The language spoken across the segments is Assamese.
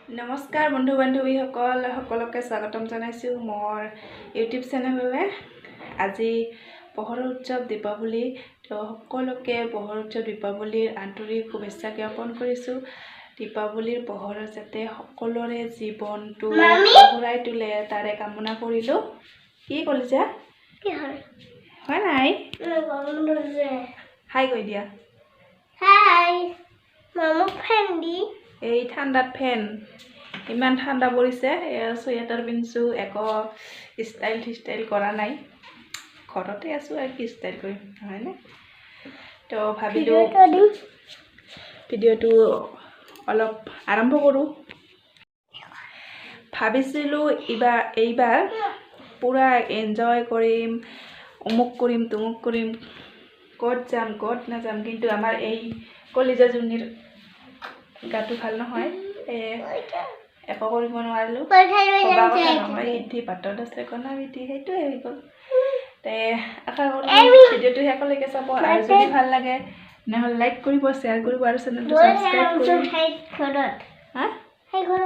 नमस्कार बंधु बान्धवी सकलोके स्वागतम जानाइछु मोर यूट्यूब चेनेलले। আজি पोहर उत्सव दीपावली तो सकलोके पोहर उत्सव दीपावलीर आंतरिक शुभेच्छा ज्ञापन करिछु। दीपावलीर पोहर जाते सकलोरे जीवनटो पोहराय तुले तारे कामना करिलो। की कलिजा की হয় নাই हाय কই দিয়া हाय মামা ফ্যান দি এই ঠান্ডাত ফ্যান ইমান ঠান্ডা পৰিছে সোয়েটাৰ পিনছো একো স্টাইল কৰা নাই ঘৰতে আছো আৰু কি স্টাইল কৰিম হয় না তো ভাবিলো ভিডিওটো অলপ আৰম্ভ কৰো ভাবিছিলো এইবাৰ পুৰা এনজয় কৰিম অমুক কৰিম তুমুক কৰিম ক'ত যাম ক'ত না যাম কিন্তু আমাৰ এই কলিজা জুনিৰ গাটো ভাল নহয় একো কৰিব নোৱাৰিলো ইতি পাতত আছে কনা ইতি হেতু হৈ গল তে আশা কৰো ভিডিওটো হেকলৈকে চাব আৰু যদি ভাল লাগে নহলে লাইক কৰিব শেয়াৰ কৰিব আৰু চেনেলটো সাবস্ক্ৰাইব কৰিব হা হাই ঘৰ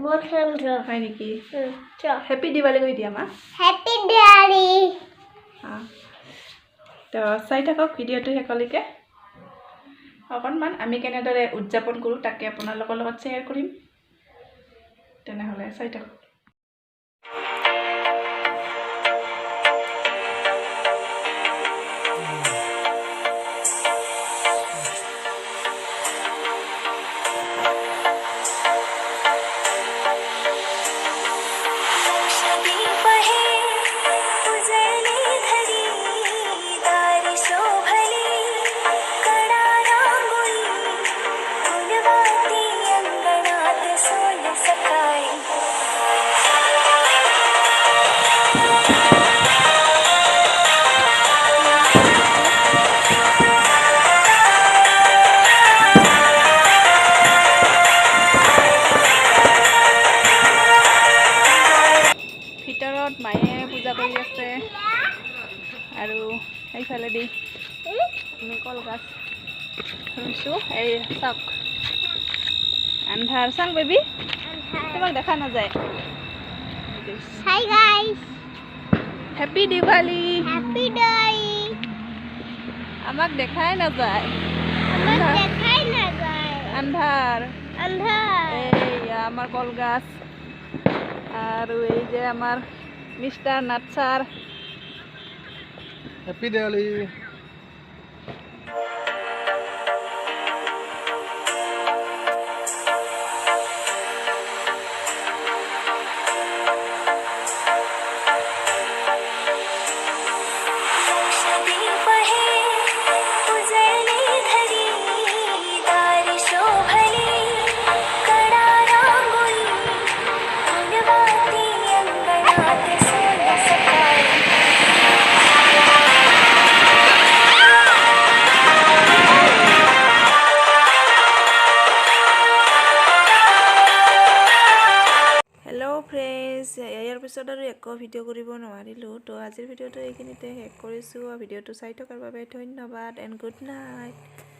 মোৰ ফ্ৰেন্ড হয় নেকি হ্যাপি দিৱালী কৈ দিয়া মা হ্যাপি দিৱালী তো চাই থাকক ভিডিওটো হেকলৈকে অকণমান আমি কেনেদৰে উদযাপন কৰো তাকে আপোনালোকৰ লগত শেয়াৰ কৰিম তেনেহলে চাই থাকক মায়ে পূজা কৰি আছে আৰু এইফালে দি আমি কলগছ ৰুইছো এই চাওক আন্ধাৰ চাং বেবি তোমাক দেখা নাযায় হাই গাইস হ্যাপি দিৱালী আমাক দেখাই নাযায় আন্ধাৰ এই আমাৰ কলগছ আৰু এই যে আমাৰ মিস্টাৰ নাটসাৰ হ্যাপি দিওয়ালি ইয়াৰ পিছত আৰু একো ভিডিঅ' কৰিব নোৱাৰিলোঁ তো আজিৰ ভিডিঅ'টো এইখিনিতে শেষ কৰিছোঁ ভিডিঅ'টো চাই থকাৰ বাবে ধন্যবাদ এণ্ড গুড নাইট।